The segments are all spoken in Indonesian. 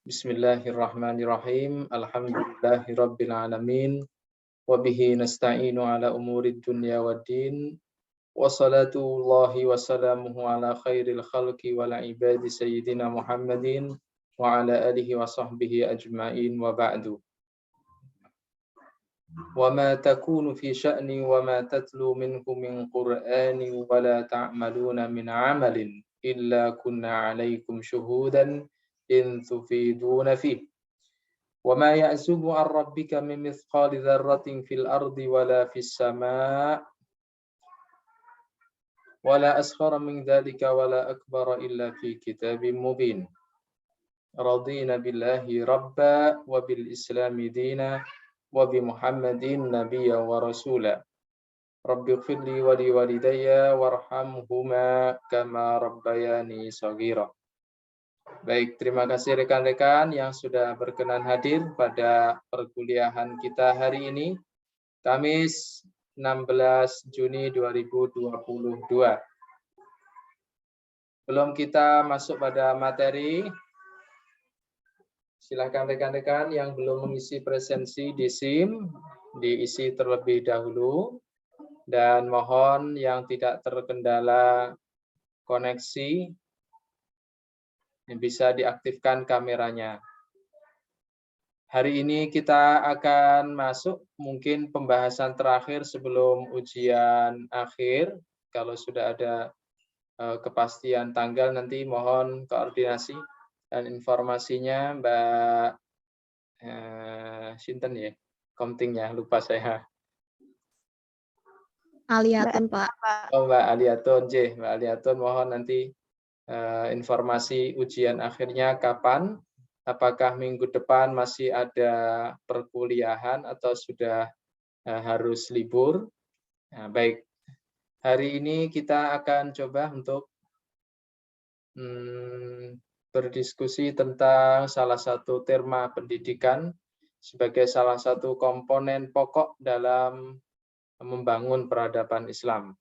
Bismillahirrahmanirrahim. Alhamdulillahirabbil alamin. Wa bihi nasta'inu ala umurid dunya waddin. Wassalatullahi wassalamuhu ala khairil khalqi wal ibadi sayyidina Muhammadin wa ala alihi wa sahbihi ajma'in wa ba'du. Wa ma takunu fi sya'ni wa ma tatlu minhu min qur'ani wa la ta'maluna min 'amalin illa kunna 'alaikum syuhudan in tufiduna fih. Wa ma ya'zubu 'an rabbika min mithqali dzarratin fil ardi wala fis sama' wala asghara min dzalika wala akbara illa fi kitabim mubin. Radina billahi rabba wa bil islami dina wa bi Muhammadin nabiyya wa rasula. Rabbi ighfirli wa li walidayya warhamhuma kama rabbayani shaghira. Baik, terima kasih rekan-rekan yang sudah berkenan hadir pada perkuliahan kita hari ini, Kamis 16 Juni 2022. Belum kita masuk pada materi, silakan rekan-rekan yang belum mengisi presensi di SIM, diisi terlebih dahulu, dan mohon yang tidak terkendala koneksi, bisa diaktifkan kameranya. Hari ini kita akan masuk mungkin pembahasan terakhir sebelum ujian akhir. Kalau sudah ada kepastian tanggal nanti mohon koordinasi dan informasinya Mbak Sinten ya, komtingnya lupa saya. Aliatun Pak. Oh Mbak Aliatun, Mbak Aliatun mohon nanti informasi ujian akhirnya kapan, apakah minggu depan masih ada perkuliahan atau sudah harus libur. Nah, baik, hari ini kita akan coba untuk berdiskusi tentang salah satu tema pendidikan sebagai salah satu komponen pokok dalam membangun peradaban Islam.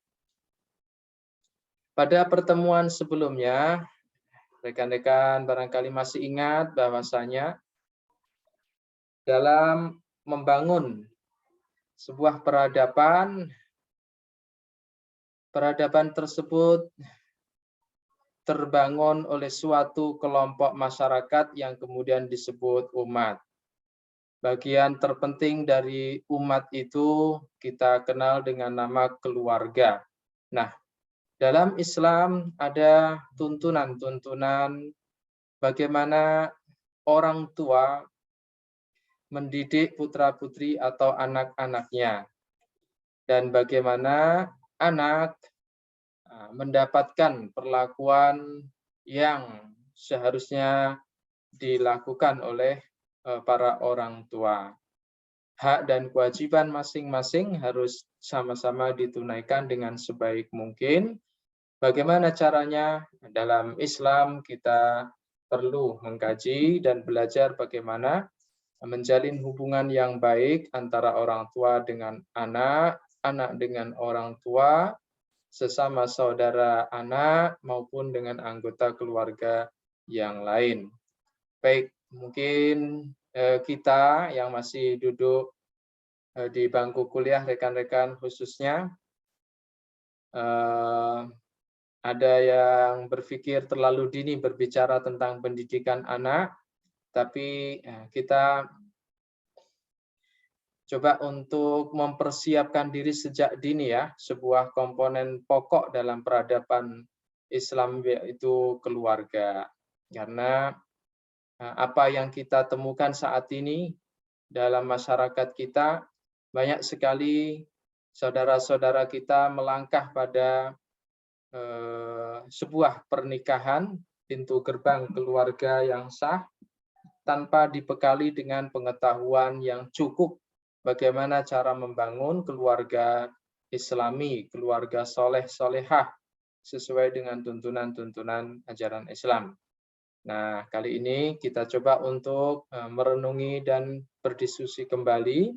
Pada pertemuan sebelumnya, rekan-rekan barangkali masih ingat bahwasanya dalam membangun sebuah peradaban tersebut terbangun oleh suatu kelompok masyarakat yang kemudian disebut umat. Bagian terpenting dari umat itu kita kenal dengan nama keluarga. Nah, dalam Islam ada tuntunan-tuntunan bagaimana orang tua mendidik putra-putri atau anak-anaknya, dan bagaimana anak mendapatkan perlakuan yang seharusnya dilakukan oleh para orang tua. Hak dan kewajiban masing-masing harus sama-sama ditunaikan dengan sebaik mungkin. Bagaimana caranya? Dalam Islam kita perlu mengkaji dan belajar bagaimana menjalin hubungan yang baik antara orang tua dengan anak, anak dengan orang tua, sesama saudara anak maupun dengan anggota keluarga yang lain. Baik, mungkin kita yang masih duduk di bangku kuliah, rekan-rekan khususnya, ada yang berpikir terlalu dini berbicara tentang pendidikan anak, tapi kita coba untuk mempersiapkan diri sejak dini ya, sebuah komponen pokok dalam peradaban Islam yaitu keluarga. Karena apa yang kita temukan saat ini dalam masyarakat kita, banyak sekali saudara-saudara kita melangkah pada sebuah pernikahan, pintu gerbang keluarga yang sah, tanpa dibekali dengan pengetahuan yang cukup bagaimana cara membangun keluarga Islami, keluarga soleh-solehah, sesuai dengan tuntunan-tuntunan ajaran Islam. Nah, kali ini kita coba untuk merenungi dan berdiskusi kembali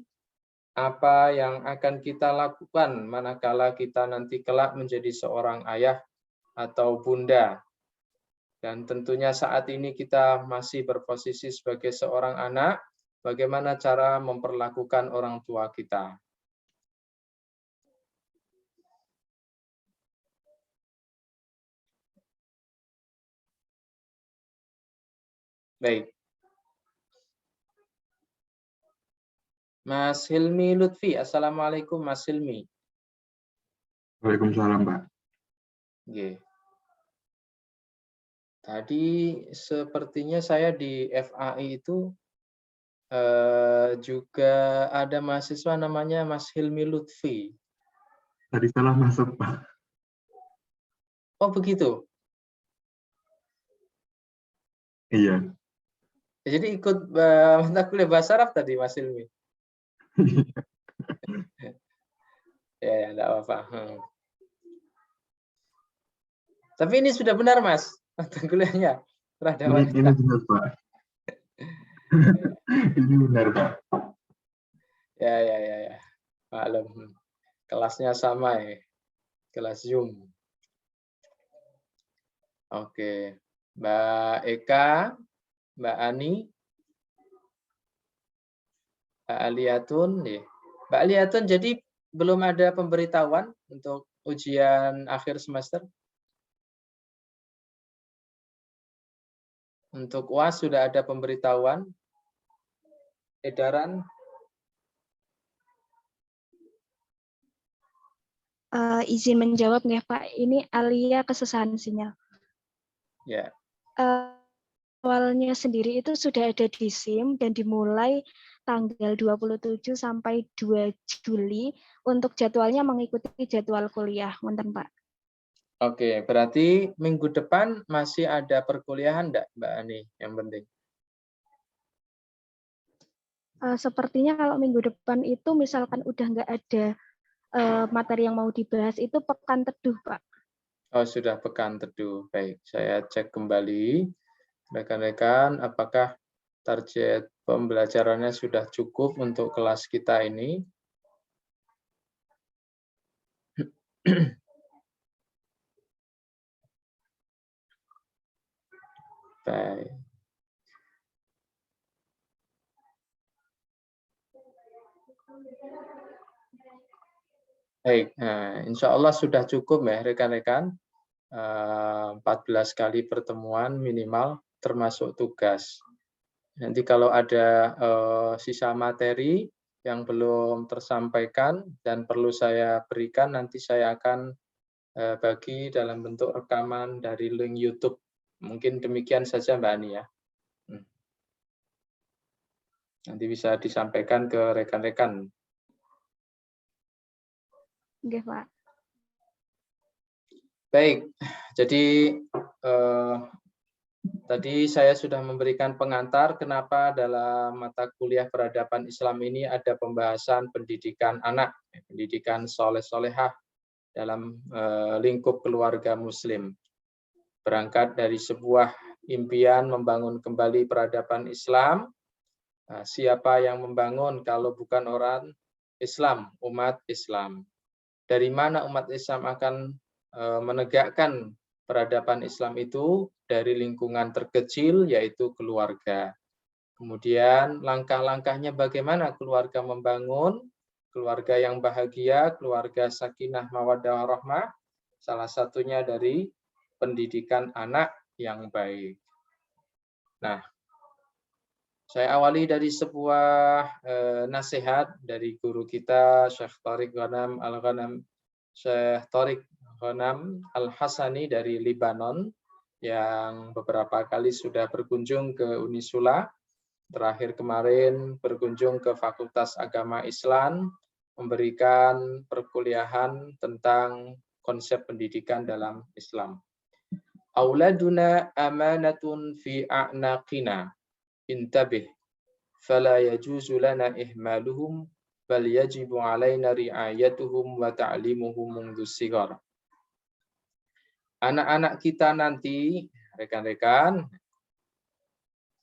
apa yang akan kita lakukan manakala kita nanti kelak menjadi seorang ayah atau bunda. Dan tentunya saat ini kita masih berposisi sebagai seorang anak, bagaimana cara memperlakukan orang tua kita. Baik. Mas Hilmi Lutfi, Assalamualaikum Mas Hilmi. Waalaikumsalam, Pak. Oke. Tadi sepertinya saya di FAI itu juga ada mahasiswa namanya Mas Hilmi Lutfi. Tadi salah masuk, Pak. Oh begitu? Iya. Jadi ikut mata kuliah bahasa Arab tadi Mas Hilmi? Ya, enggak apa-apa. Tapi ini sudah benar Mas, mata kuliahnya. Peradaban Ini benar, Pak. Ini benar, Pak. Ya. Maklum. Kelasnya sama ya. Kelas Zoom. Oke. Mbak Eka, Mbak Ani, Mbak Aliatun, nih. Mbak Aliatun, jadi belum ada pemberitahuan untuk ujian akhir semester? Untuk UAS sudah ada pemberitahuan? Edaran? Izin menjawab nggak Pak, ini Alia kesusahan sinyal. Ya. Awalnya sendiri itu sudah ada di SIM dan dimulai tanggal 27 sampai 2 Juli untuk jadwalnya mengikuti jadwal kuliah, Wonten Pak. Oke, berarti minggu depan masih ada perkuliahan enggak, Mbak Ani, yang penting? Sepertinya kalau minggu depan itu misalkan udah nggak ada materi yang mau dibahas, itu pekan teduh, Pak. Oh, sudah pekan teduh. Baik, saya cek kembali. Rekan-rekan, apakah target pembelajarannya sudah cukup untuk kelas kita ini? Baik. Baik, nah, insya Allah sudah cukup ya rekan-rekan. 14 kali pertemuan minimal termasuk tugas. Nanti kalau ada sisa materi yang belum tersampaikan dan perlu saya berikan, nanti saya akan bagi dalam bentuk rekaman dari link YouTube. Mungkin demikian saja Mbak Ani ya. Nanti bisa disampaikan ke rekan-rekan. Oke, Pak. Baik, jadi tadi saya sudah memberikan pengantar kenapa dalam mata kuliah peradaban Islam ini ada pembahasan pendidikan anak, pendidikan soleh-solehah dalam lingkup keluarga Muslim. Berangkat dari sebuah impian membangun kembali peradaban Islam. Siapa yang membangun kalau bukan orang Islam, umat Islam? Dari mana umat Islam akan menegakkan peradaban Islam itu? Dari lingkungan terkecil, yaitu keluarga. Kemudian langkah-langkahnya bagaimana keluarga membangun keluarga yang bahagia, keluarga sakinah mawaddah warahmah. Salah satunya dari pendidikan anak yang baik. Nah, saya awali dari sebuah nasihat dari guru kita, Syekh Tariq Ghanam Al-Ghanam, Syekh Tariq Ghanam Al-Hasani dari Libanon, yang beberapa kali sudah berkunjung ke Unisula. Terakhir kemarin berkunjung ke Fakultas Agama Islam, memberikan perkuliahan tentang konsep pendidikan dalam Islam. Auladuna amanatun fi a'naqina. Intabih, fala yajuzu lana ihmaluhum, bal yajibu alaina ri'ayatuhum wa ta'limuhum mundu sigar. Anak-anak kita nanti, rekan-rekan,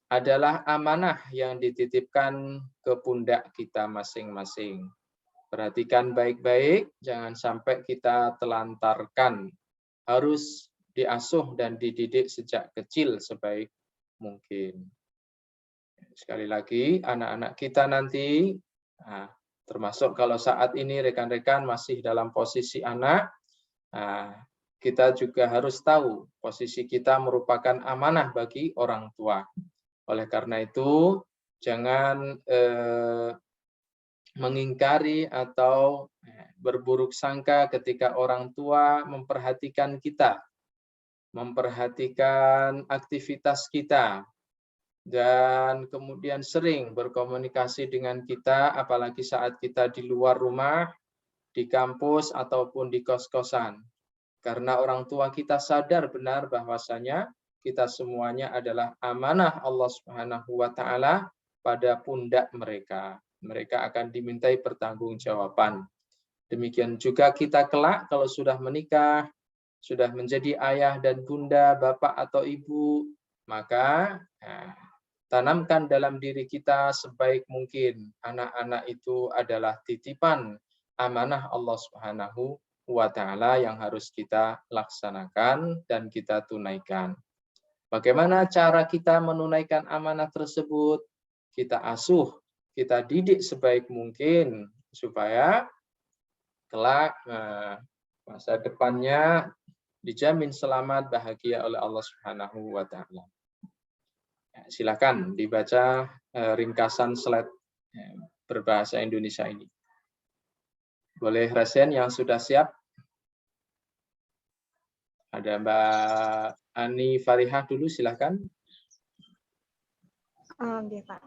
adalah amanah yang dititipkan ke pundak kita masing-masing. Perhatikan baik-baik, jangan sampai kita telantarkan. Harus diasuh dan dididik sejak kecil sebaik mungkin. Sekali lagi, anak-anak kita nanti, nah, termasuk kalau saat ini rekan-rekan masih dalam posisi anak, nah, kita juga harus tahu posisi kita merupakan amanah bagi orang tua. Oleh karena itu, jangan mengingkari atau berburuk sangka ketika orang tua memperhatikan kita, memperhatikan aktivitas kita, dan kemudian sering berkomunikasi dengan kita, apalagi saat kita di luar rumah, di kampus, ataupun di kos-kosan. Karena orang tua kita sadar benar bahwasanya kita semuanya adalah amanah Allah Subhanahu wa Ta'ala pada pundak mereka. Mereka akan dimintai pertanggungjawaban. Demikian juga kita kelak kalau sudah menikah, sudah menjadi ayah dan bunda, bapak atau ibu, maka tanamkan dalam diri kita sebaik mungkin anak-anak itu adalah titipan amanah Allah Subhanahu wa Ta'ala yang harus kita laksanakan dan kita tunaikan. Bagaimana cara kita menunaikan amanah tersebut? Kita asuh, kita didik sebaik mungkin supaya kelak masa depannya dijamin selamat bahagia oleh Allah Subhanahu wa Ta'ala. Silakan dibaca ringkasan slide berbahasa Indonesia ini. Boleh resen yang sudah siap? Ada Mbak Ani Farihah dulu, silakan. Ya, Pak.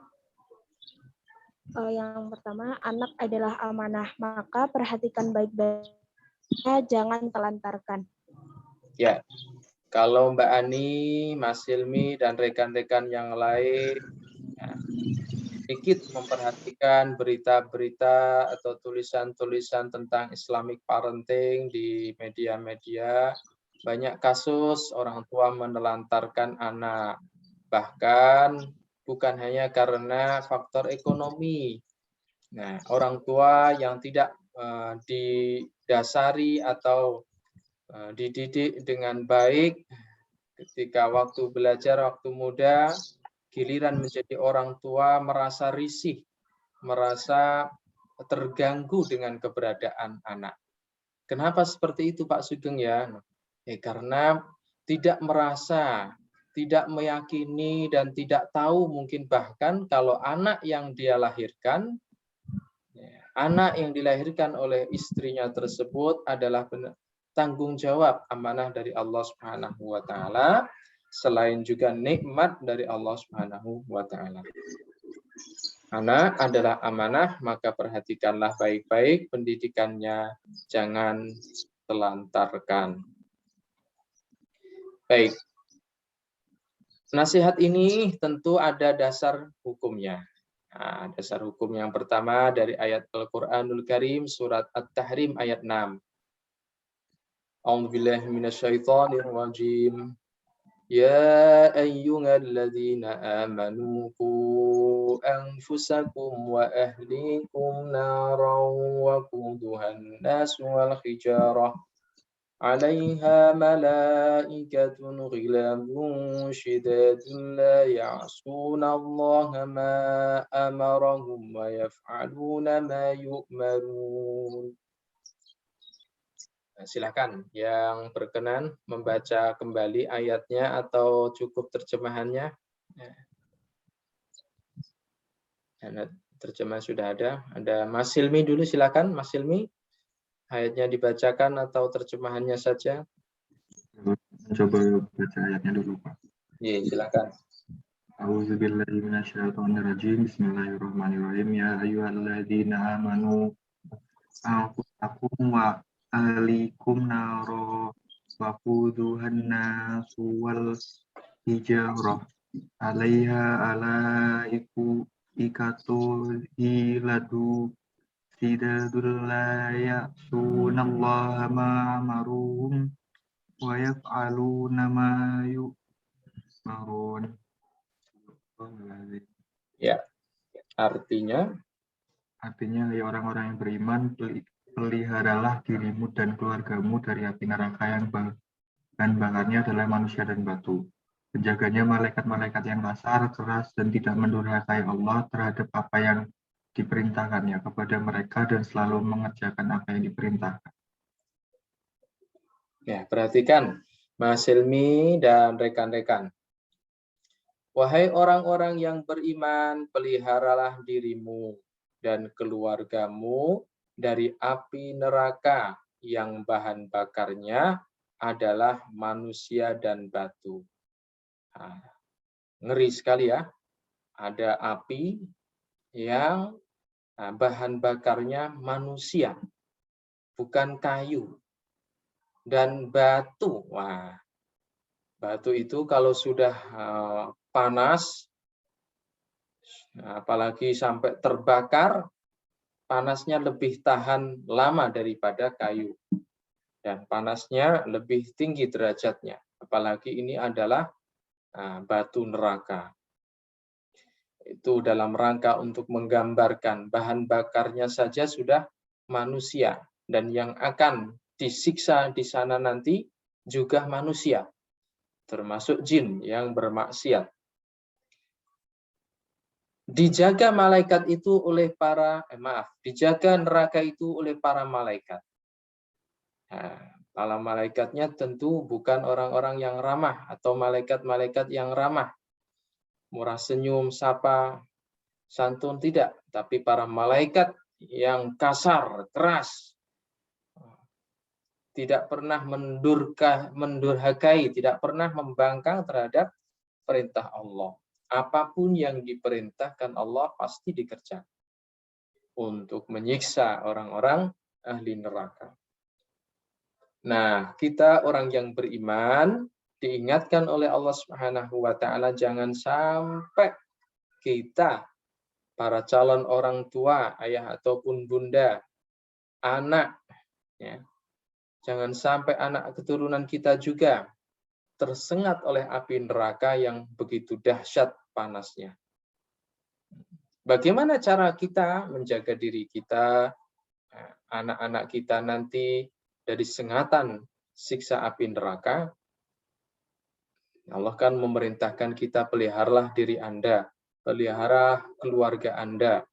Yang pertama, anak adalah amanah, maka perhatikan baik-baik, jangan telantarkan. Ya, kalau Mbak Ani, Mas Hilmi, dan rekan-rekan yang lain sedikit memperhatikan berita-berita atau tulisan-tulisan tentang Islamic parenting di media-media, banyak kasus orang tua menelantarkan anak, bahkan bukan hanya karena faktor ekonomi. Nah, orang tua yang tidak didasari atau dididik dengan baik ketika waktu belajar, waktu muda, giliran menjadi orang tua merasa risih, merasa terganggu dengan keberadaan anak. Kenapa seperti itu Pak Sugeng ya? Karena tidak merasa, tidak meyakini, dan tidak tahu mungkin bahkan kalau anak yang dia lahirkan, anak yang dilahirkan oleh istrinya tersebut adalah tanggung jawab amanah dari Allah Subhanahu wa Ta'ala, selain juga nikmat dari Allah Subhanahu wa Ta'ala. Anak adalah amanah, maka perhatikanlah baik-baik pendidikannya, jangan telantarkan. Baik. Nasihat ini tentu ada dasar hukumnya. Nah, dasar hukum yang pertama dari ayat Al-Qur'anul Karim surat At-Tahrim ayat 6. A'udzubillahi minasyaitonir rajim. Ya ayyuhalladzina amanu qu anfusakum wa ahlikum naran wa quduhan nas wal hijarah 'alaiha malaikatun ghiladun shidadun la ya'suna Allaha ma amarahum wa yaf'aluna ma yu'marun. Silakan yang berkenan membaca kembali ayatnya atau cukup terjemahannya. Terjemah sudah ada. Ada Mas Hilmi dulu, silakan Mas Hilmi. Ayatnya dibacakan atau terjemahannya saja? Coba baca ayatnya dulu, Pak. Iya, silakan. A'udzubillahi minasyaitonirrajim. Bismillahirrahmanirrahim. Ya ayyuhalladzina amanu anfusakum wa ahlikum naro wa quduhan nasu wal hijarah 'alaiha alaiku ikatul hiladu sidadul la ya'sunallaha ma amaruhum wa yaf'aluna ma yu'marun. Ya, artinya ya orang-orang yang beriman, peliharalah dirimu dan keluargamu dari api neraka yang Bahan bakarnya adalah manusia dan batu. Penjaganya malaikat-malaikat yang kasar, keras, dan tidak mendurhakai Allah terhadap apa yang diperintahkannya kepada mereka dan selalu mengerjakan apa yang diperintahkan. Ya, perhatikan Mas Hilmi dan rekan-rekan. Wahai orang-orang yang beriman, peliharalah dirimu dan keluargamu dari api neraka yang bahan bakarnya adalah manusia dan batu. Nah, ngeri sekali ya. Ada api yang bahan bakarnya manusia, bukan kayu. Dan batu. Wah, batu itu kalau sudah panas, apalagi sampai terbakar, panasnya lebih tahan lama daripada kayu. Dan panasnya lebih tinggi derajatnya. Apalagi ini adalah batu neraka. Itu dalam rangka untuk menggambarkan bahan bakarnya saja sudah manusia. Dan yang akan disiksa di sana nanti juga manusia. Termasuk jin yang bermaksiat. Dijaga malaikat itu oleh dijaga neraka itu oleh para malaikat. Nah, para malaikatnya tentu bukan orang-orang yang ramah atau malaikat-malaikat yang ramah, murah senyum, sapa, santun, tidak, tapi para malaikat yang kasar, keras, tidak pernah mendurhakai, tidak pernah membangkang terhadap perintah Allah. Apapun yang diperintahkan Allah pasti dikerjakan untuk menyiksa orang-orang ahli neraka. Nah, kita orang yang beriman diingatkan oleh Allah Subhanahu wa taala jangan sampai kita para calon orang tua, ayah ataupun bunda, anak ya. Jangan sampai anak keturunan kita juga tersengat oleh api neraka yang begitu dahsyat panasnya. Bagaimana cara kita menjaga diri kita, anak-anak kita nanti dari sengatan siksa api neraka? Allah kan memerintahkan kita peliharalah diri Anda, pelihara keluarga Anda.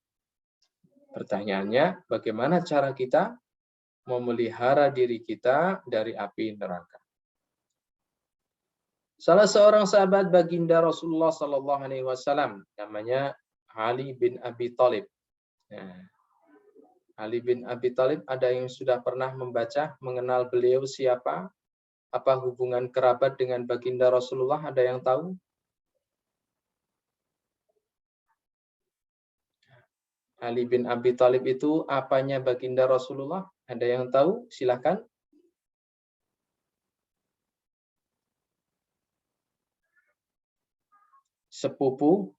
Pertanyaannya, bagaimana cara kita memelihara diri kita dari api neraka? Salah seorang sahabat baginda Rasulullah Sallallahu Alaihi Wasallam namanya Ali bin Abi Thalib. Nah, Ali bin Abi Thalib, ada yang sudah pernah membaca mengenal beliau siapa? Apa hubungan kerabat dengan baginda Rasulullah? Ada yang tahu? Ali bin Abi Thalib itu apanya baginda Rasulullah? Ada yang tahu? Silakan. Sepupu,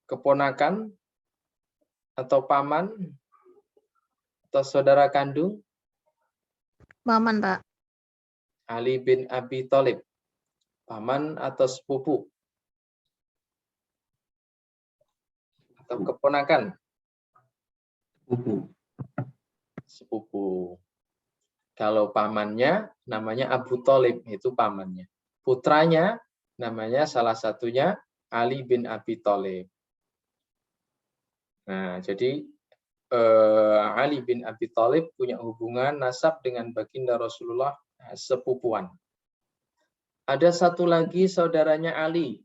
keponakan, atau paman, atau saudara kandung? Paman, Pak. Ali bin Abi Thalib. Paman atau sepupu? Atau keponakan? Sepupu. Kalau pamannya namanya Abu Thalib, itu pamannya. Putranya namanya salah satunya Ali bin Abi Thalib. Nah, jadi Ali bin Abi Thalib punya hubungan nasab dengan baginda Rasulullah, sepupuan. Ada satu lagi saudaranya Ali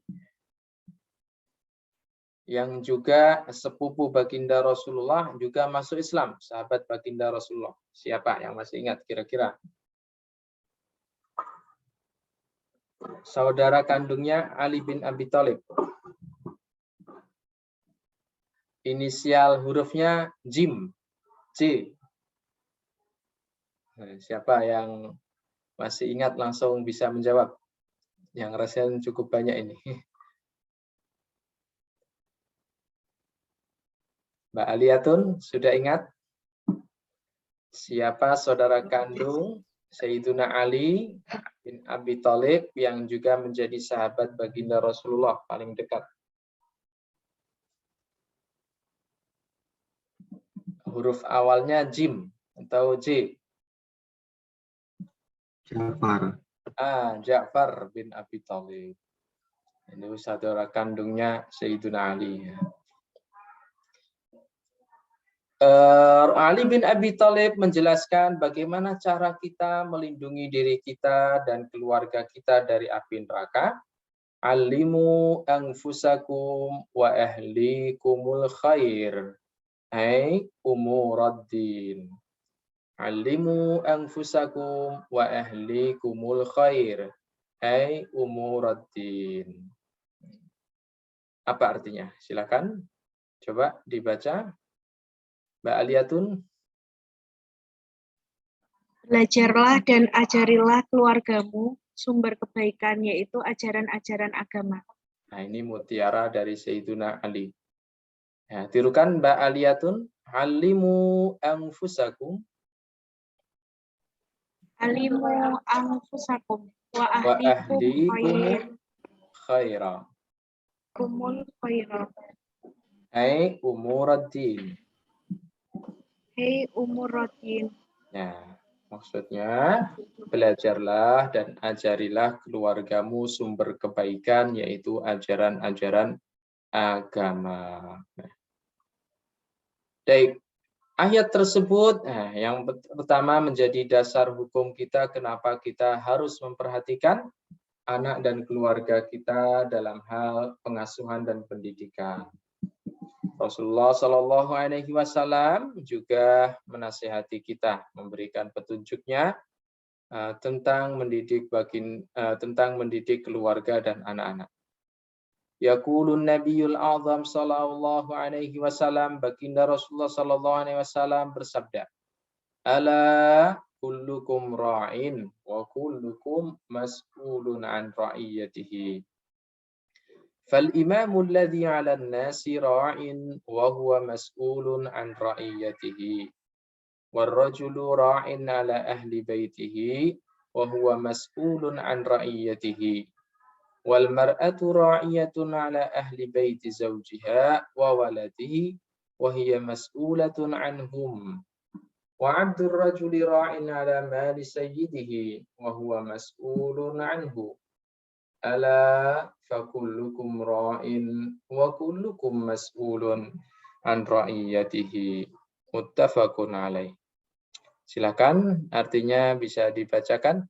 yang juga sepupu baginda Rasulullah, juga masuk Islam, sahabat baginda Rasulullah. Siapa yang masih ingat kira-kira? Saudara kandungnya Ali bin Abi Thalib. Inisial hurufnya Jim, J. Nah, siapa yang masih ingat langsung bisa menjawab? Yang rasanya cukup banyak ini. Mbak Aliatun, sudah ingat? Siapa saudara kandung Sayyiduna Ali bin Abi Thalib yang juga menjadi sahabat baginda Rasulullah paling dekat? Huruf awalnya Jim atau J. Jafar. Ja'far bin Abi Thalib. Ini saudara kandungnya Sayyidina Ali. Ali bin Abi Thalib menjelaskan bagaimana cara kita melindungi diri kita dan keluarga kita dari api neraka. Alimu anfusakum wa ahlikumul khair. Hai umuraddin. Alimu anfusakum wa ahlikumul khair. Hai umuraddin. Apa artinya? Silakan coba dibaca. Mbak Aliatun. Belajarlah dan ajarilah keluargamu sumber kebaikan, yaitu ajaran-ajaran agama. Nah, ini mutiara dari Sayyiduna Ali. Ya, tirukan Mbak Aliatun. Alimu anfusakum. Alimu anfusakum wa Wa ahlikum khaira. kumul khaira. Hai umuraddin. Hei umuraddin. Nah, maksudnya belajarlah dan ajarilah keluargamu sumber kebaikan, yaitu ajaran-ajaran agama. Baik, ayat tersebut yang pertama menjadi dasar hukum kita kenapa kita harus memperhatikan anak dan keluarga kita dalam hal pengasuhan dan pendidikan. Rasulullah Shallallahu Alaihi Wasallam juga menasihati kita, memberikan petunjuknya tentang mendidik keluarga dan anak-anak. Yaqulun Nabiyul Azam Sallallahu Alaihi Wasallam, baginda Rasulullah Sallallahu Alaihi Wasallam bersabda, Ala kullukum ra'in wa kullukum mas'ulun an ra'iyatihi. فالإمام الذي على الناس راع وهو مسؤول عن رعيته والرجل راع على أهل بيته وهو مسؤول عن رعيته والمرأة راعية على أهل بيت زوجها وولده وهي مسؤولة عنهم وعبد الرجل راع على مال سيده وهو مسؤول عنه Ala fakullukum ra'in wa kullukum mas'ulun an ra'iyatihi. Muttafaqun alaih. Silakan, artinya bisa dibacakan.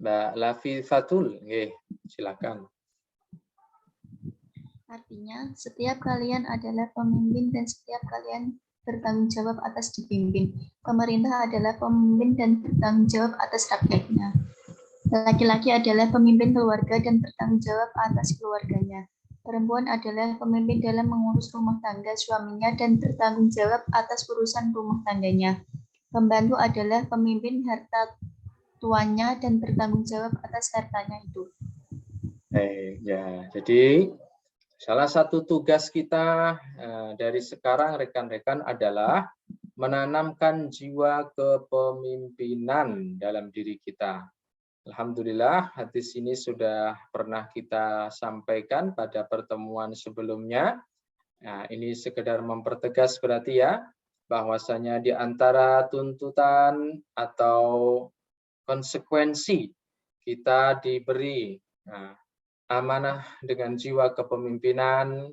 Mbak Lafifatul, silakan. Artinya, setiap kalian adalah pemimpin dan setiap kalian bertanggung jawab atas dipimpin. Pemerintah adalah pemimpin dan bertanggung jawab atas rakyatnya. Laki-laki adalah pemimpin keluarga dan bertanggung jawab atas keluarganya. Perempuan adalah pemimpin dalam mengurus rumah tangga suaminya dan bertanggung jawab atas urusan rumah tangganya. Pembantu adalah pemimpin harta tuannya dan bertanggung jawab atas hartanya itu. Ya, jadi salah satu tugas kita dari sekarang rekan-rekan adalah menanamkan jiwa kepemimpinan dalam diri kita. Alhamdulillah, hadis ini sudah pernah kita sampaikan pada pertemuan sebelumnya. Nah, ini sekedar mempertegas berarti ya, bahwasanya di antara tuntutan atau konsekuensi kita diberi amanah dengan jiwa kepemimpinan,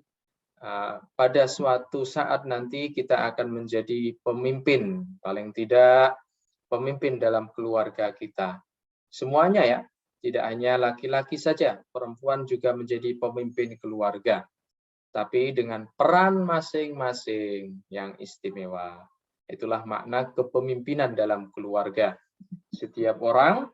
pada suatu saat nanti kita akan menjadi pemimpin, paling tidak pemimpin dalam keluarga kita. Semuanya ya, tidak hanya laki-laki saja, perempuan juga menjadi pemimpin keluarga. Tapi dengan peran masing-masing yang istimewa. Itulah makna kepemimpinan dalam keluarga. Setiap orang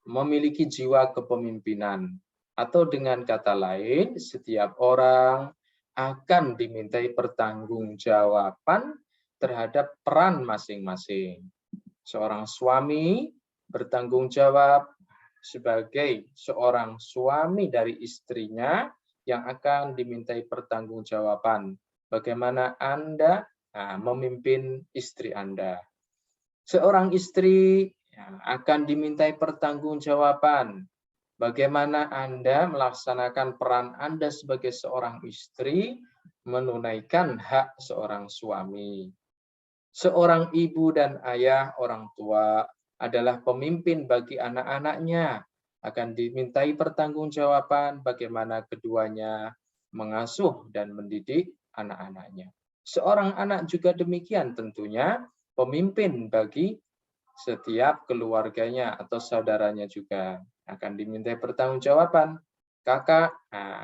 memiliki jiwa kepemimpinan. Atau dengan kata lain, setiap orang akan dimintai pertanggungjawaban terhadap peran masing-masing. Seorang suami bertanggung jawab sebagai seorang suami dari istrinya yang akan dimintai pertanggungjawaban. Bagaimana Anda memimpin istri Anda. Seorang istri akan dimintai pertanggungjawaban. Bagaimana Anda melaksanakan peran Anda sebagai seorang istri menunaikan hak seorang suami. Seorang ibu dan ayah, orang tua, adalah pemimpin bagi anak-anaknya. Akan dimintai pertanggungjawaban bagaimana keduanya mengasuh dan mendidik anak-anaknya. Seorang anak juga demikian tentunya pemimpin bagi setiap keluarganya atau saudaranya juga. Akan dimintai pertanggungjawaban. Kakak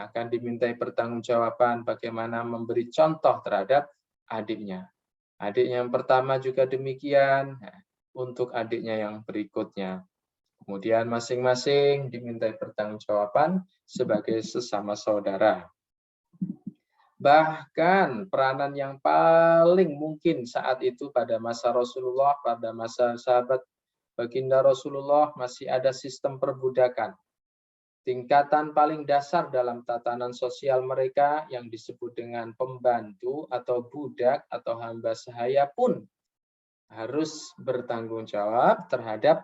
akan dimintai pertanggungjawaban bagaimana memberi contoh terhadap adiknya. Adik yang pertama juga demikian, untuk adiknya yang berikutnya. Kemudian masing-masing dimintai pertanggungjawaban sebagai sesama saudara. Bahkan peranan yang paling mungkin saat itu pada masa Rasulullah, pada masa sahabat baginda Rasulullah, masih ada sistem perbudakan. Tingkatan paling dasar dalam tatanan sosial mereka yang disebut dengan pembantu atau budak atau hamba sahaya pun harus bertanggung jawab terhadap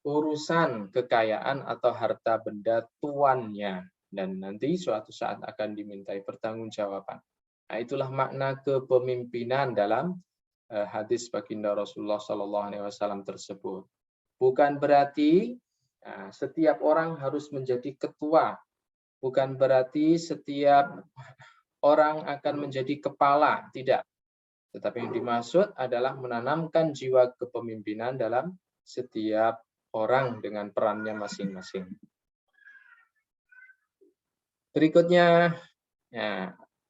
urusan kekayaan atau harta benda tuannya, dan nanti suatu saat akan dimintai pertanggungjawaban. Nah, itulah makna kepemimpinan dalam hadis baginda Rasulullah SAW tersebut. Bukan berarti setiap orang harus menjadi ketua. Bukan berarti setiap orang akan menjadi kepala. Tidak. Tetapi yang dimaksud adalah menanamkan jiwa kepemimpinan dalam setiap orang dengan perannya masing-masing. Berikutnya,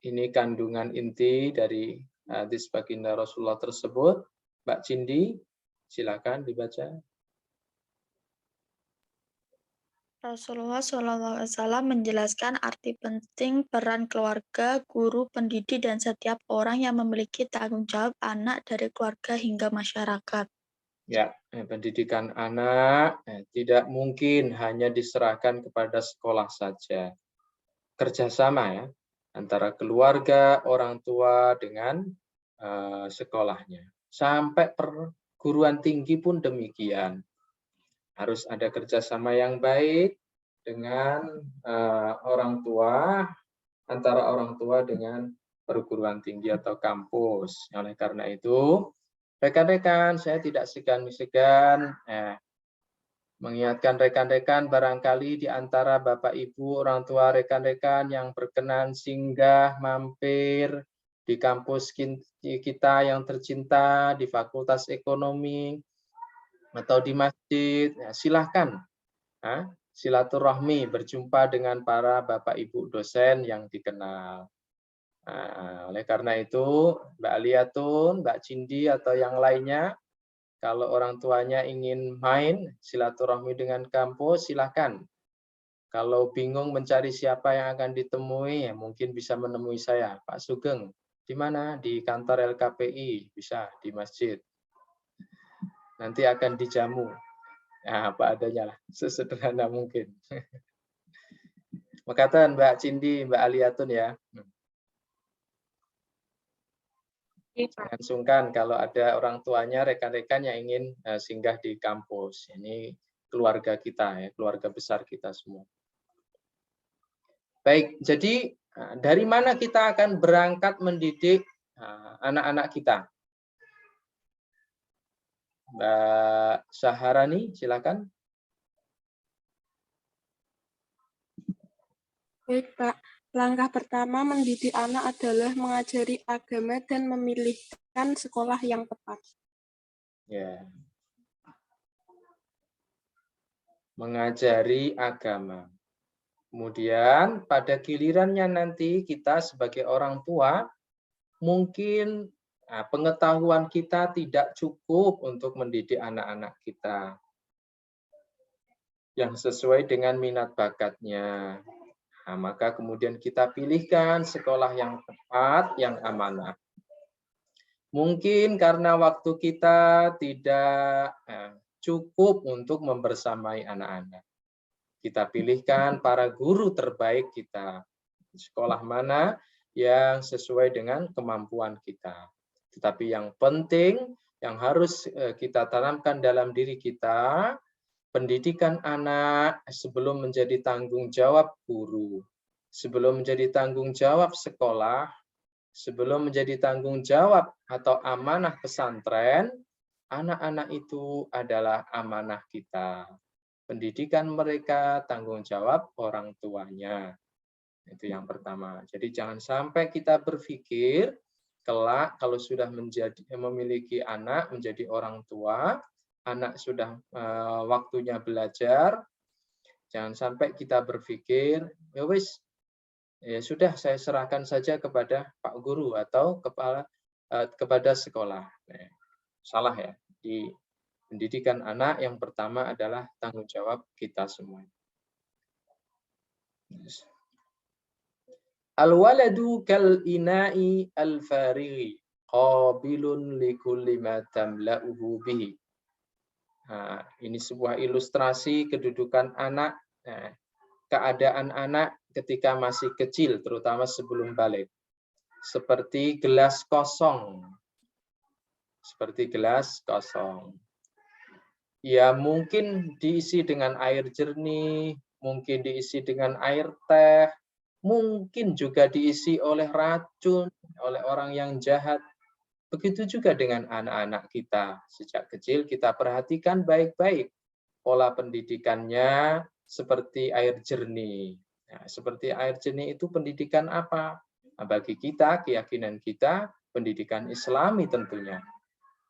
ini kandungan inti dari hadis baginda Rasulullah tersebut. Mbak Cindi, silakan dibaca. Rasulullah SAW menjelaskan arti penting peran keluarga, guru, pendidik, dan setiap orang yang memiliki tanggung jawab anak dari keluarga hingga masyarakat. Ya, pendidikan anak tidak mungkin hanya diserahkan kepada sekolah saja. Kerjasama ya, antara keluarga, orang tua dengan sekolahnya. Sampai perguruan tinggi pun demikian. Harus ada kerjasama yang baik dengan orang tua, antara orang tua dengan perguruan tinggi atau kampus. Oleh karena itu, rekan-rekan, saya tidak segan-segan mengingatkan rekan-rekan barangkali di antara Bapak Ibu, orang tua rekan-rekan yang berkenan singgah mampir di kampus kita yang tercinta, di Fakultas Ekonomi, atau di masjid, silahkan silaturahmi berjumpa dengan para Bapak Ibu dosen yang dikenal. Oleh karena itu, Mbak Aliatun, Mbak Cindi, atau yang lainnya, kalau orang tuanya ingin main silaturahmi dengan kampus, silahkan. Kalau bingung mencari siapa yang akan ditemui, ya mungkin bisa menemui saya, Pak Sugeng. Di mana? Di kantor LKPI, bisa di masjid. Nanti akan dijamu. Nah, apa adanya lah, sesederhana mungkin. Makatan Mbak Cindi, Mbak Aliatun ya. Jangan sungkan kalau ada orang tuanya, rekan-rekan yang ingin singgah di kampus. Ini keluarga kita ya, keluarga besar kita semua. Baik, jadi dari mana kita akan berangkat mendidik anak-anak kita? Mbak Saharani, silakan. Baik, Pak. Langkah pertama mendidik anak adalah mengajari agama dan memilihkan sekolah yang tepat. Ya. Mengajari agama. Kemudian pada gilirannya nanti kita sebagai orang tua, mungkin pengetahuan kita tidak cukup untuk mendidik anak-anak kita yang sesuai dengan minat bakatnya. Nah, maka kemudian kita pilihkan sekolah yang tepat, yang amanah. Mungkin karena waktu kita tidak cukup untuk membersamai anak-anak. Kita pilihkan para guru terbaik kita. Sekolah mana yang sesuai dengan kemampuan kita. Tetapi yang penting, yang harus kita tanamkan dalam diri kita, pendidikan anak sebelum menjadi tanggung jawab guru, sebelum menjadi tanggung jawab sekolah, sebelum menjadi tanggung jawab atau amanah pesantren, anak-anak itu adalah amanah kita. Pendidikan mereka tanggung jawab orang tuanya. Itu yang pertama. Jadi jangan sampai kita berpikir kelak kalau sudah memiliki anak, menjadi orang tua, anak sudah waktunya belajar, jangan sampai kita berpikir, ya wis, ya sudah saya serahkan saja kepada Pak Guru atau kepada sekolah. Nah, salah ya. Di pendidikan anak yang pertama adalah tanggung jawab kita semua. Al-waladu kal ina'i al-farighi qabilun likulli ma tamla'uhu bihi. Nah, ini sebuah ilustrasi kedudukan anak, keadaan anak ketika masih kecil, terutama sebelum balik. Seperti gelas kosong. Seperti gelas kosong. Ya mungkin diisi dengan air jernih, mungkin diisi dengan air teh, mungkin juga diisi oleh racun, oleh orang yang jahat. Begitu juga dengan anak-anak kita. Sejak kecil kita perhatikan baik-baik pola pendidikannya seperti air jernih. Nah, seperti air jernih itu pendidikan apa? Nah, bagi kita, keyakinan kita, pendidikan Islami tentunya.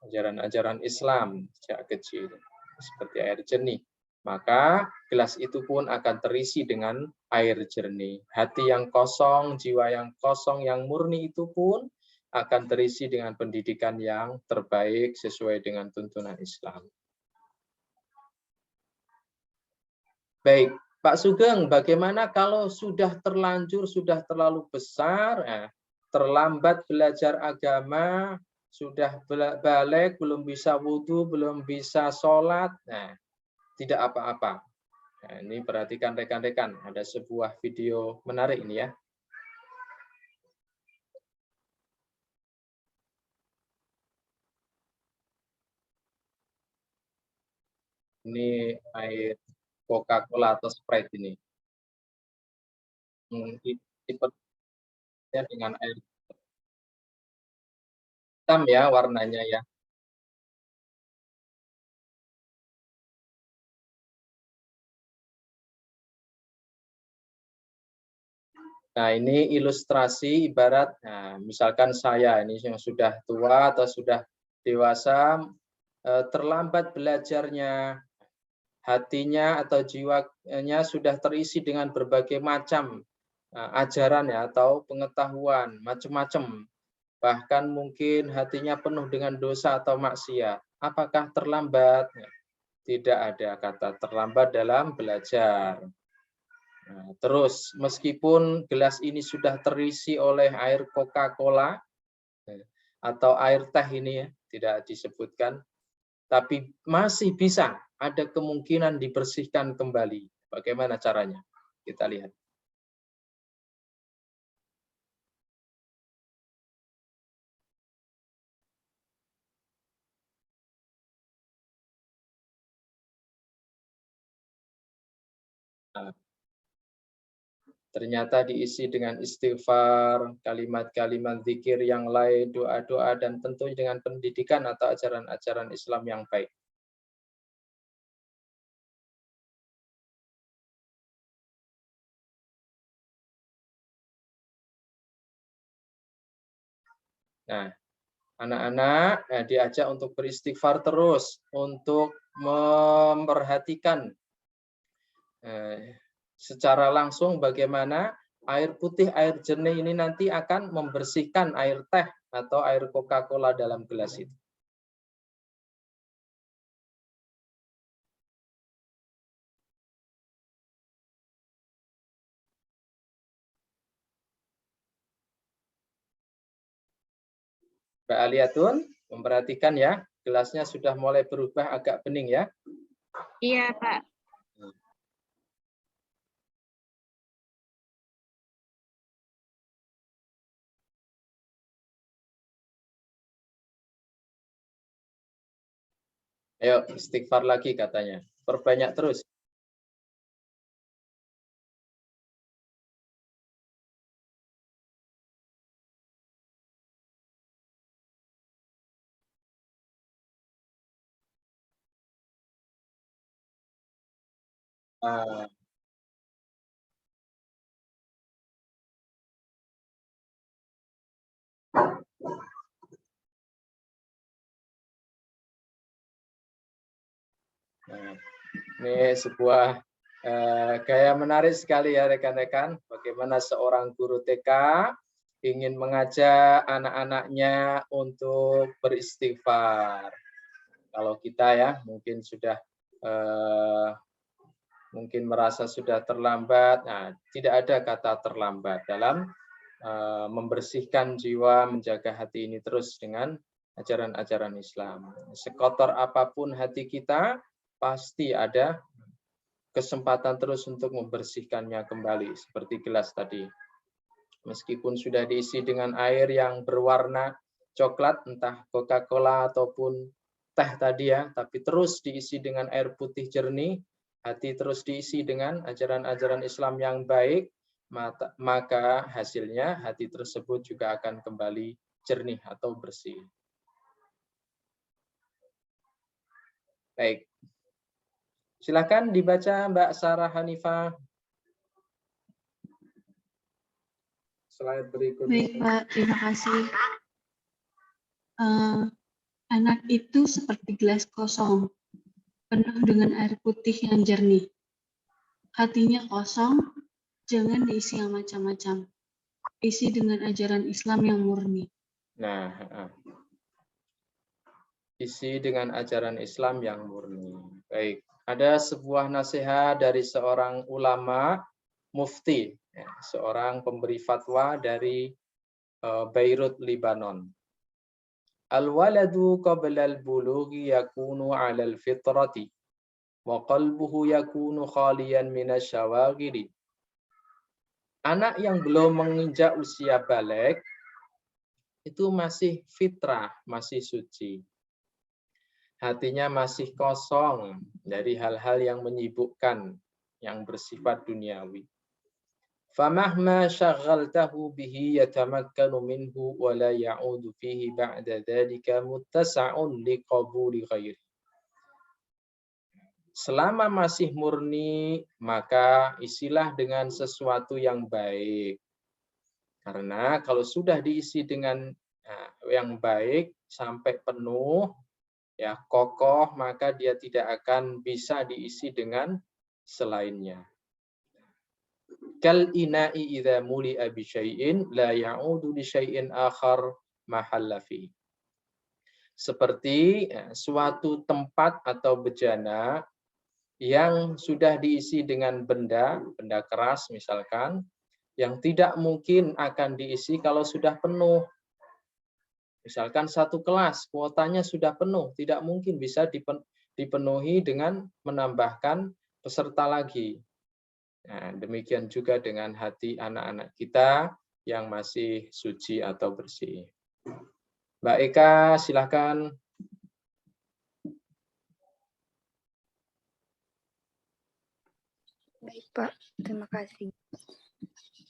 Ajaran-ajaran Islam sejak kecil. Seperti air jernih. Maka gelas itu pun akan terisi dengan air jernih. Hati yang kosong, jiwa yang kosong, yang murni itu pun akan terisi dengan pendidikan yang terbaik sesuai dengan tuntunan Islam. Baik, Pak Sugeng, bagaimana kalau sudah terlanjur, sudah terlalu besar, terlambat belajar agama, sudah balik, belum bisa wudhu, belum bisa sholat, nah, tidak apa-apa. Nah, ini perhatikan rekan-rekan, ada sebuah video menarik ini ya. Ini air Coca-Cola atau Sprite ini. Sepertinya dengan air hitam ya warnanya ya. Nah, ini ilustrasi ibarat, nah, misalkan saya ini yang sudah tua atau sudah dewasa, terlambat belajarnya, hatinya atau jiwanya sudah terisi dengan berbagai macam ajaran ya atau pengetahuan macam-macam. Bahkan mungkin hatinya penuh dengan dosa atau maksiat. Apakah terlambat? Tidak ada kata terlambat dalam belajar. Nah, terus meskipun gelas ini sudah terisi oleh air Coca-Cola atau air teh ini ya, tidak disebutkan, tapi masih bisa ada kemungkinan dibersihkan kembali. Bagaimana caranya? Kita lihat. Nah, ternyata diisi dengan istighfar, kalimat-kalimat zikir yang lain, doa-doa, dan tentu dengan pendidikan atau ajaran-ajaran Islam yang baik. Nah, anak-anak diajak untuk beristighfar terus, untuk memperhatikan secara langsung bagaimana air putih, air jernih ini nanti akan membersihkan air teh atau air Coca-Cola dalam gelas itu. Mbak Aliatun, memperhatikan ya, gelasnya sudah mulai berubah agak bening ya. Iya, Pak. Ayo istighfar lagi katanya. Perbanyak terus. Ah, nah, ini sebuah gaya menarik sekali ya rekan-rekan. Bagaimana seorang guru TK ingin mengajak anak-anaknya untuk beristighfar. Kalau kita ya mungkin sudah mungkin merasa sudah terlambat. Nah, tidak ada kata terlambat dalam membersihkan jiwa, menjaga hati ini terus dengan ajaran-ajaran Islam. Sekotor apapun hati kita, pasti ada kesempatan terus untuk membersihkannya kembali, seperti gelas tadi. Meskipun sudah diisi dengan air yang berwarna coklat, entah Coca-Cola ataupun teh tadi ya, tapi terus diisi dengan air putih jernih, hati terus diisi dengan ajaran-ajaran Islam yang baik, maka hasilnya hati tersebut juga akan kembali jernih atau bersih. Baik. Silakan dibaca Mbak Sarah Hanifah. Slide berikutnya. Baik Pak, terima kasih. Anak itu seperti gelas kosong, penuh dengan air putih yang jernih. Hatinya kosong, jangan diisi yang macam-macam. Isi dengan ajaran Islam yang murni. Nah, isi dengan ajaran Islam yang murni. Baik, ada sebuah nasihat dari seorang ulama, mufti, seorang pemberi fatwa dari Beirut, Lebanon. Al-waladu qabla al-bulughi yakunu 'ala al-fitrati wa qalbuhu yakunu khaliyan minasyawagiri. Anak yang belum menginjak usia balik itu masih fitrah, masih suci. Hatinya masih kosong dari hal-hal yang menyibukkan, yang bersifat duniawi. Famahma syaghaltahu bihi yatamakkanu minhu wa la ya'udu fihi ba'da dhalika muttasa'un liqabuli ghairi. Selama masih murni, maka isilah dengan sesuatu yang baik. Karena kalau sudah diisi dengan yang baik sampai penuh, ya kokoh, maka dia tidak akan bisa diisi dengan selainnya. Kal ina'i idza muli'a bi syai'in la ya'udu li syai'in akhar mahalla fi. Seperti suatu tempat atau bejana yang sudah diisi dengan benda keras misalkan, yang tidak mungkin akan diisi kalau sudah penuh. Misalkan satu kelas, kuotanya sudah penuh, tidak mungkin bisa dipenuhi dengan menambahkan peserta lagi. Nah, demikian juga dengan hati anak-anak kita yang masih suci atau bersih. Mbak Eka, silakan. Baik Pak, terima kasih.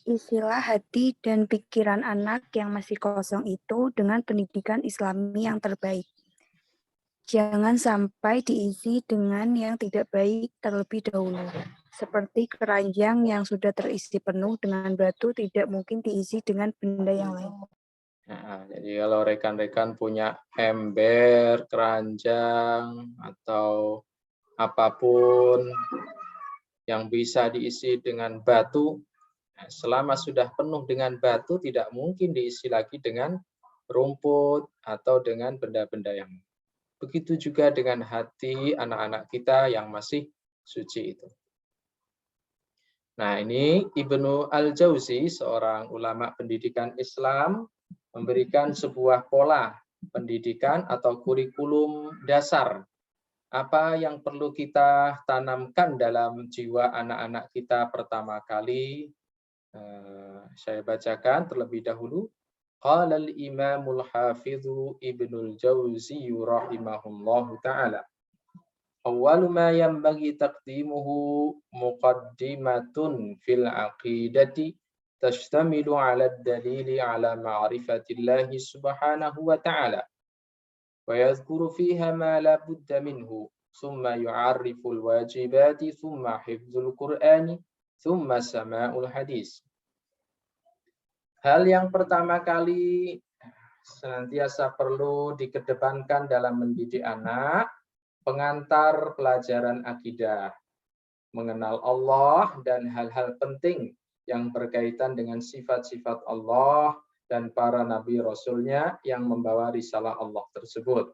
Isilah hati dan pikiran anak yang masih kosong itu dengan pendidikan Islami yang terbaik. Jangan sampai diisi dengan yang tidak baik terlebih dahulu. Seperti keranjang yang sudah terisi penuh dengan batu tidak mungkin diisi dengan benda yang lain. Nah, jadi kalau rekan-rekan punya ember, keranjang, atau apapun yang bisa diisi dengan batu, selama sudah penuh dengan batu, tidak mungkin diisi lagi dengan rumput atau dengan benda-benda yang. Begitu juga dengan hati anak-anak kita yang masih suci itu. Nah, ini Ibnu Al-Jauzi, seorang ulama pendidikan Islam, memberikan sebuah pola pendidikan atau kurikulum dasar. Apa yang perlu kita tanamkan dalam jiwa anak-anak kita pertama kali? Saya bacakan terlebih dahulu. Qala al-Imamul Hafidhu Ibnul Jauzi rahimahullahu ta'ala. Awwalu ma yanbaghi taqdimuhu muqaddimatun fil aqidati tashtamilu 'ala ad-dalili 'ala ma'rifatillahi subhanahu wa ta'ala. ويذكر فيها ما لا بد منه thumma yu'arriful wajibati, thumma hifdzul Qur'ani, thumma sama'ul hadis. Hal yang pertama kali senantiasa perlu dikedepankan dalam mendidik anak, pengantar pelajaran akidah, mengenal Allah dan hal-hal penting yang berkaitan dengan sifat-sifat Allah dan para nabi rasulnya yang membawa risalah Allah tersebut.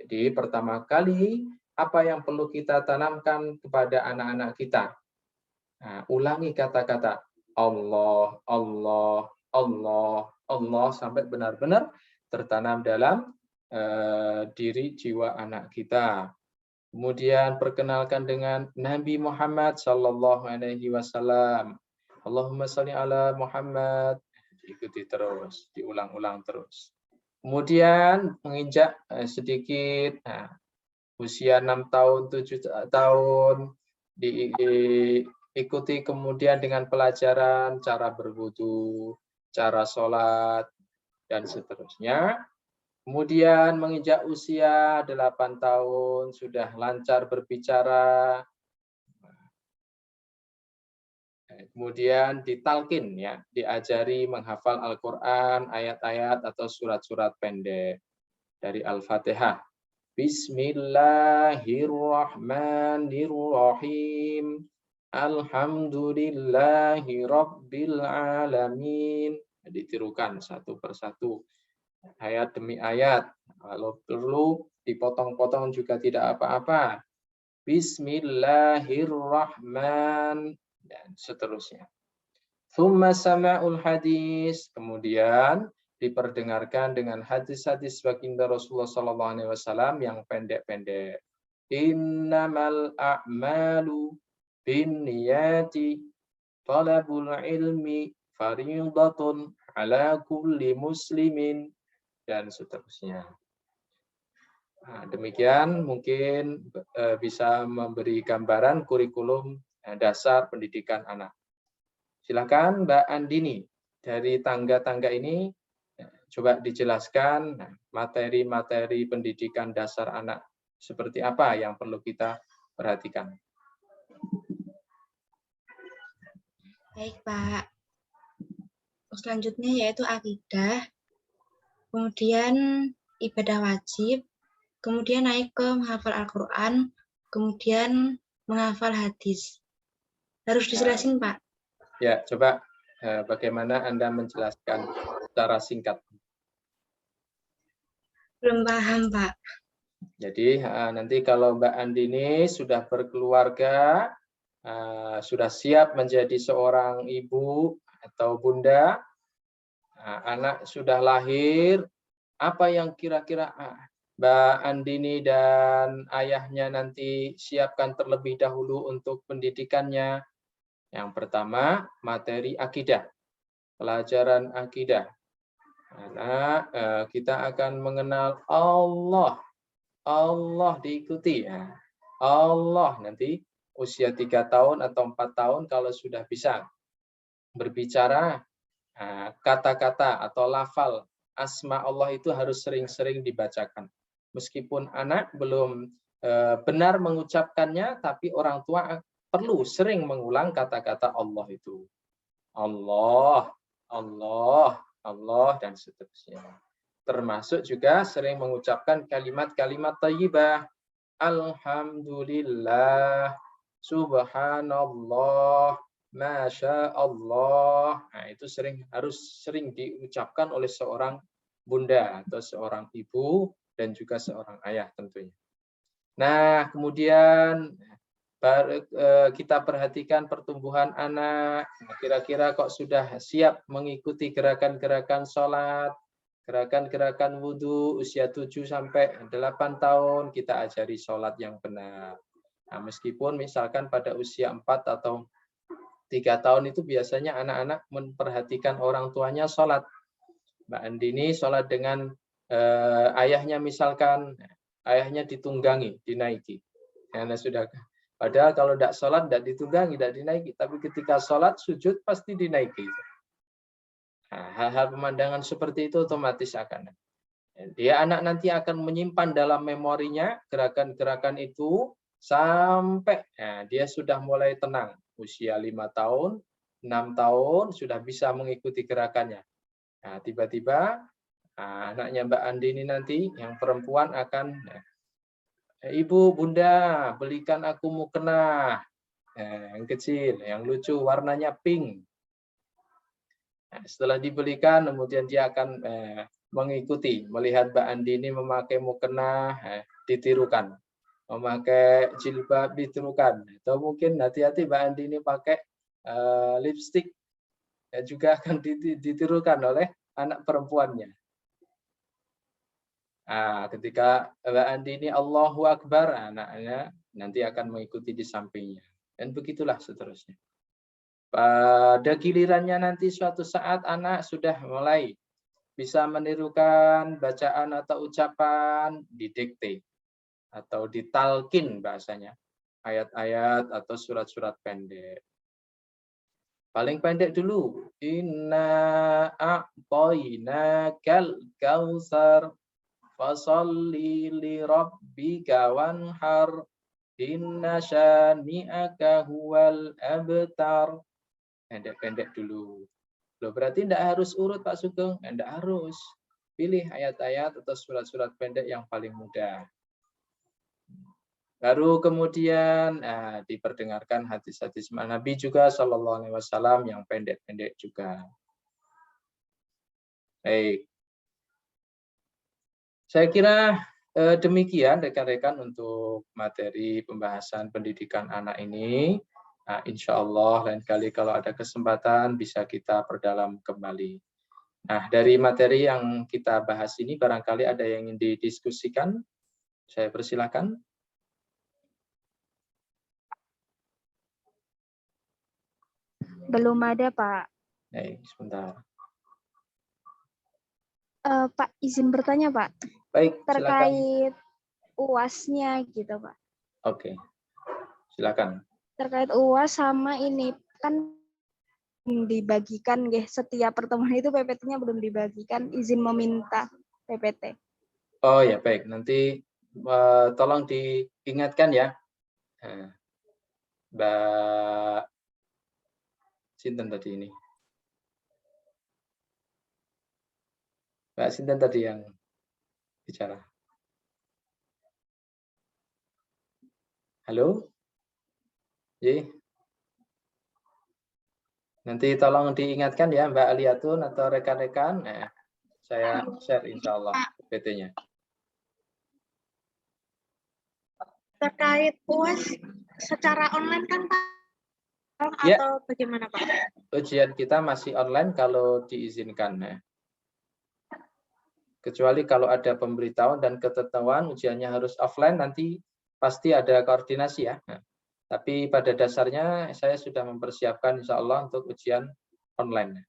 Jadi pertama kali apa yang perlu kita tanamkan kepada anak-anak kita? Nah, ulangi kata-kata Allah, Allah, Allah, Allah sampai benar-benar tertanam dalam diri jiwa anak kita. Kemudian perkenalkan dengan Nabi Muhammad sallallahu alaihi wasallam. Allahumma shalli ala Muhammad. Ikuti terus, diulang-ulang terus. Kemudian menginjak sedikit usia 6 tahun, 7 tahun diikuti kemudian dengan pelajaran cara berwudu, cara sholat, dan seterusnya. Kemudian menginjak usia 8 tahun, sudah lancar berbicara. Kemudian ditalkin, ya, diajari menghafal Al-Quran, ayat-ayat atau surat-surat pendek dari Al-Fatihah. Bismillahirrahmanirrahim. Alhamdulillahi Rabbil Alamin. Ditirukan satu persatu, ayat demi ayat. Kalau perlu dipotong-potong juga tidak apa-apa. Bismillahirrahmanirrahim. Dan seterusnya. Thumma sama'ul hadis. Kemudian diperdengarkan dengan hadis-hadis baginda Rasulullah SAW yang pendek-pendek. Innamal a'malu binniyati talabul ilmi fariidatun ala kulli muslimin, dan seterusnya. Nah, demikian mungkin bisa memberi gambaran kurikulum dasar pendidikan anak. Silakan Mbak Andini, dari tangga-tangga ini coba dijelaskan materi-materi pendidikan dasar anak seperti apa yang perlu kita perhatikan. Baik, Pak. Selanjutnya yaitu akidah, kemudian ibadah wajib, kemudian naik ke menghafal Al-Quran, kemudian menghafal hadis. Harus dijelasin, Pak? Ya, coba bagaimana Anda menjelaskan secara singkat. Belum paham, Pak. Jadi nanti kalau Mbak Andini sudah berkeluarga, sudah siap menjadi seorang ibu atau bunda, anak sudah lahir, apa yang kira-kira Mbak Andini dan ayahnya nanti siapkan terlebih dahulu untuk pendidikannya? Yang pertama, materi akidah, pelajaran akidah. Anak, kita akan mengenal Allah. Allah diikuti. Allah nanti usia 3 tahun atau 4 tahun kalau sudah bisa berbicara, kata-kata atau lafal asma Allah itu harus sering-sering dibacakan. Meskipun anak belum benar mengucapkannya, tapi orang tua perlu sering mengulang kata-kata Allah itu. Allah, Allah, Allah, dan seterusnya. Termasuk juga sering mengucapkan kalimat-kalimat thayyibah. Alhamdulillah, subhanallah, masya Allah. Nah, itu harus sering diucapkan oleh seorang bunda atau seorang ibu dan juga seorang ayah tentunya. Nah, kemudian kita perhatikan pertumbuhan anak. Kira-kira kok sudah siap mengikuti gerakan-gerakan sholat, gerakan-gerakan wudhu, usia 7 sampai 8 tahun kita ajari sholat yang benar. Nah, meskipun misalkan pada usia 4 atau 3 tahun itu biasanya anak-anak memperhatikan orang tuanya sholat. Mbak Andini sholat dengan ayahnya misalkan, ayahnya ditunggangi, dinaiki. Karena sudah, padahal kalau tidak sholat, tidak ditunggangi, tidak dinaiki. Tapi ketika sholat, sujud pasti dinaiki. Nah, hal-hal pemandangan seperti itu otomatis akan. Dia anak nanti akan menyimpan dalam memorinya gerakan-gerakan itu sampai dia sudah mulai tenang. Usia 5 tahun, 6 tahun sudah bisa mengikuti gerakannya. Nah, tiba-tiba anaknya Mbak Andi ini nanti yang perempuan akan, Ibu, Bunda, belikan aku mukena. Yang kecil, yang lucu, warnanya pink. Nah, setelah dibelikan, kemudian dia akan mengikuti, melihat Mbak Andi ini memakai mukena, ditirukan. Memakai jilbab, ditirukan. Atau mungkin hati-hati Mbak Andi ini pakai lipstik, juga akan ditirukan oleh anak perempuannya. Ketika Mbak Andi ini Allahu Akbar, anaknya nanti akan mengikuti di sampingnya. Dan begitulah seterusnya. Pada gilirannya nanti suatu saat anak sudah mulai bisa menirukan bacaan atau ucapan didikte atau ditalkin bahasanya, ayat-ayat atau surat-surat pendek. Paling pendek dulu, inna a'tainakal kautsar fasalli li rabbika wanhar inna syani'aka huwal abtar. Pendek-pendek dulu. Loh, berarti tidak harus urut Pak Sugeng, tidak harus. Pilih ayat-ayat atau surat-surat pendek yang paling mudah. Baru kemudian diperdengarkan hadis-hadis Nabi juga Shallallahu Alaihi Wasallam yang pendek-pendek juga. Baik. Saya kira demikian rekan-rekan untuk materi pembahasan pendidikan anak ini. Insya Allah lain kali kalau ada kesempatan bisa kita perdalam kembali. Nah, dari materi yang kita bahas ini barangkali ada yang ingin didiskusikan. Saya persilakan. Belum ada, Pak. Sebentar. Pak, izin bertanya, Pak. Baik, terkait UAS-nya gitu, Pak. Oke. Silakan. Terkait UAS sama ini kan dibagikan setiap pertemuan itu PPT-nya belum dibagikan, izin meminta PPT. Oh ya, baik. Nanti tolong diingatkan ya. Mbak Sinten tadi ini. Mbak Sinten tadi yang bicara. Halo? Nanti tolong diingatkan ya Mbak Aliatun atau rekan-rekan. Saya share insya Allah PPT-nya. Terkait UAS secara online kan Pak? Ya. Atau bagaimana Pak? Ujian kita masih online kalau diizinkan. Kecuali kalau ada pemberitahuan dan ketentuan ujiannya harus offline, nanti pasti ada koordinasi ya. Tapi pada dasarnya saya sudah mempersiapkan insya Allah untuk ujian online.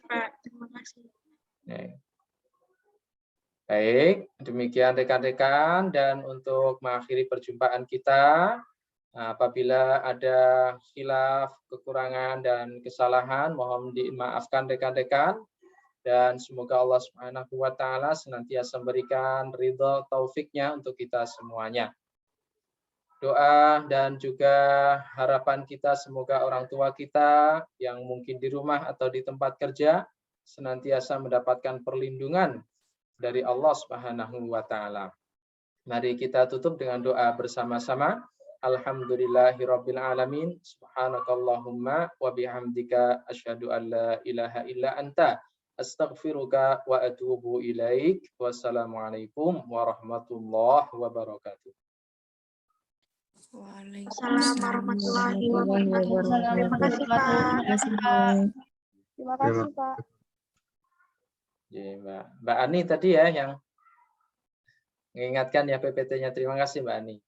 Pak, terima kasih. Baik, demikian rekan-rekan, dan untuk mengakhiri perjumpaan kita, apabila ada khilaf, kekurangan, dan kesalahan, mohon dimaafkan rekan-rekan. Dan semoga Allah Subhanahu wa Ta'ala senantiasa memberikan ridho taufiknya untuk kita semuanya. Doa dan juga harapan kita semoga orang tua kita yang mungkin di rumah atau di tempat kerja senantiasa mendapatkan perlindungan dari Allah Subhanahu wa Ta'ala. Mari kita tutup dengan doa bersama-sama. Alhamdulillahirabbil alamin. Subhanakallahumma wa bihamdika asyhadu an la ilaha illa anta astaghfiruka wa atubu ilaik. Wassalamualaikum warahmatullahi wabarakatuh. Waalaikumsalam warahmatullahi wabarakatuh. Terima kasih Pak. Terima kasih Pak. Mbak Ani tadi ya yang mengingatkan ya PPT-nya. Terima kasih Mbak Ani.